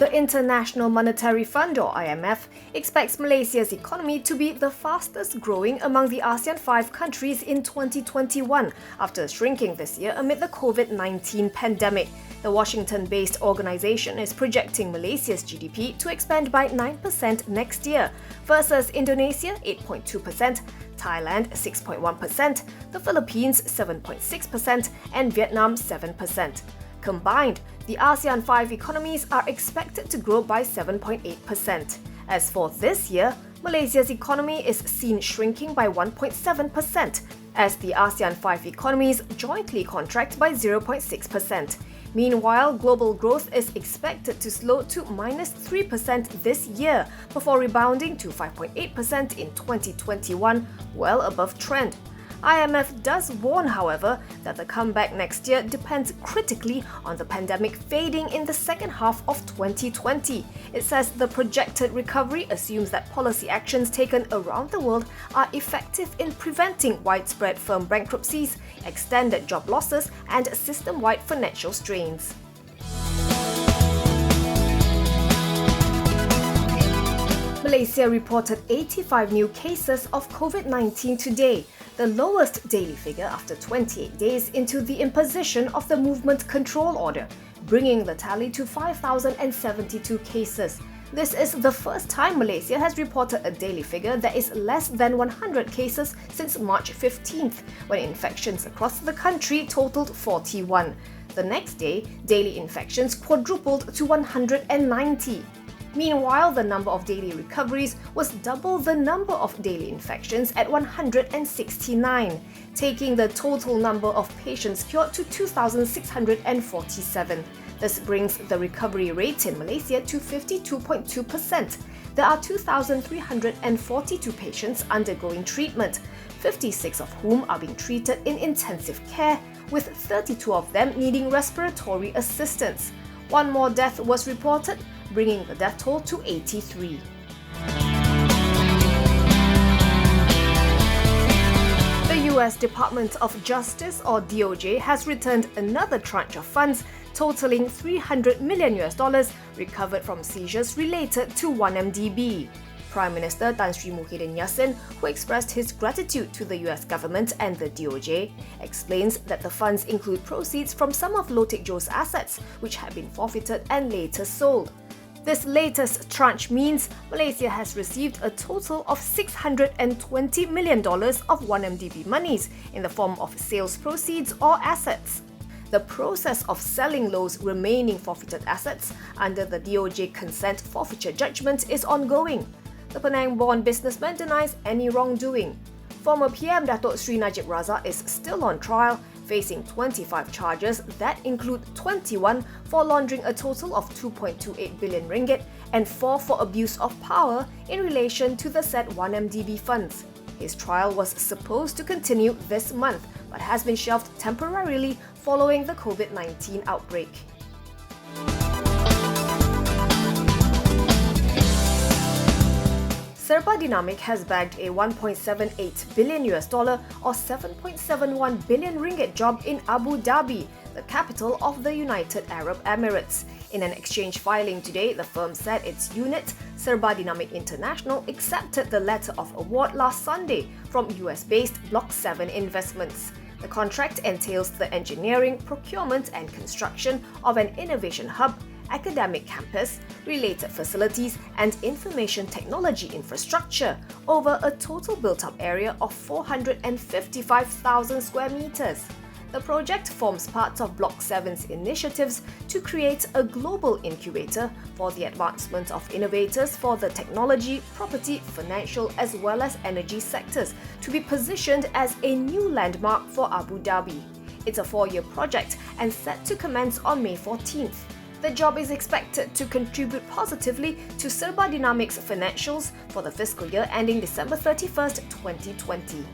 The International Monetary Fund, or IMF, expects Malaysia's economy to be the fastest growing among the ASEAN 5 countries in 2021, after shrinking this year amid the COVID-19 pandemic. The Washington-based organisation is projecting Malaysia's GDP to expand by 9% next year, versus Indonesia 8.2%, Thailand 6.1%, the Philippines 7.6%, and Vietnam 7%. Combined, the ASEAN 5 economies are expected to grow by 7.8%. As for this year, Malaysia's economy is seen shrinking by 1.7%, as the ASEAN 5 economies jointly contract by 0.6%. Meanwhile, global growth is expected to slow to -3% this year, before rebounding to 5.8% in 2021, well above trend. IMF does warn, however, that the comeback next year depends critically on the pandemic fading in the second half of 2020. It says the projected recovery assumes that policy actions taken around the world are effective in preventing widespread firm bankruptcies, extended job losses, and system-wide financial strains. Malaysia reported 85 new cases of COVID-19 today, the lowest daily figure after 28 days into the imposition of the Movement Control Order, bringing the tally to 5,072 cases. This is the first time Malaysia has reported a daily figure that is less than 100 cases since March 15th, when infections across the country totaled 41. The next day, daily infections quadrupled to 190. Meanwhile, the number of daily recoveries was double the number of daily infections at 169, taking the total number of patients cured to 2,647. This brings the recovery rate in Malaysia to 52.2%. There are 2,342 patients undergoing treatment, 56 of whom are being treated in intensive care, with 32 of them needing respiratory assistance. One more death was reported, bringing the death toll to 83. The US Department of Justice, or DOJ, has returned another tranche of funds totaling $300 million recovered from seizures related to 1MDB. Prime Minister Tan Sri Muhyiddin Yassin, who expressed his gratitude to the US government and the DOJ, explains that the funds include proceeds from some of Loh Teck Joe's assets, which had been forfeited and later sold. This latest tranche means Malaysia has received a total of $620 million of 1MDB monies in the form of sales proceeds or assets. The process of selling Loh's remaining forfeited assets under the DOJ consent forfeiture judgment is ongoing. The Penang-born businessman denies any wrongdoing. Former PM Datuk Sri Najib Razak is still on trial, facing 25 charges that include 21 for laundering a total of 2.28 billion ringgit and 4 for abuse of power in relation to the said 1MDB funds. His trial was supposed to continue this month, but has been shelved temporarily following the COVID-19 outbreak. Serba Dynamic has bagged a $1.78 billion or 7.71 billion ringgit job in Abu Dhabi, the capital of the United Arab Emirates. In an exchange filing today, the firm said its unit, Serba Dinamik International, accepted the letter of award last Sunday from US-based Block 7 Investments. The contract entails the engineering, procurement and construction of an innovation hub, academic campus, related facilities and information technology infrastructure over a total built-up area of 455,000 square meters. The project forms part of Block 7's initiatives to create a global incubator for the advancement of innovators for the technology, property, financial as well as energy sectors to be positioned as a new landmark for Abu Dhabi. It's a 4-year project and set to commence on May 14th. The job is expected to contribute positively to Serba Dynamic's financials for the fiscal year ending December 31st, 2020.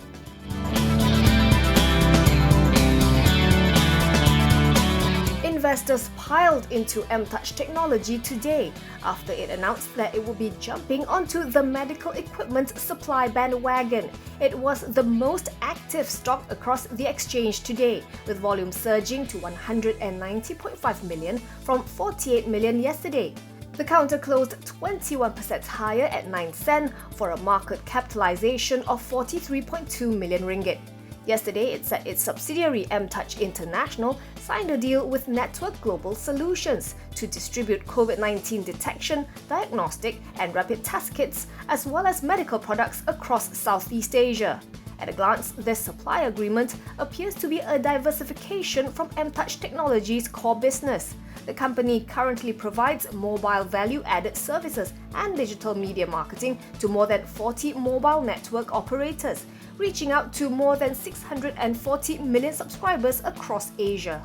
Investors piled into M-Touch Technology today after it announced that it will be jumping onto the medical equipment supply bandwagon. It was the most active stock across the exchange today, with volume surging to 190.5 million from 48 million yesterday. The counter closed 21% higher at 9 cent for a market capitalization of 43.2 million ringgit. Yesterday, it said its subsidiary MTouch International signed a deal with Network Global Solutions to distribute COVID-19 detection, diagnostic and rapid test kits, as well as medical products across Southeast Asia. At a glance, this supply agreement appears to be a diversification from MTouch Technologies' core business. The company currently provides mobile value-added services and digital media marketing to more than 40 mobile network operators, reaching out to more than 640 million subscribers across Asia.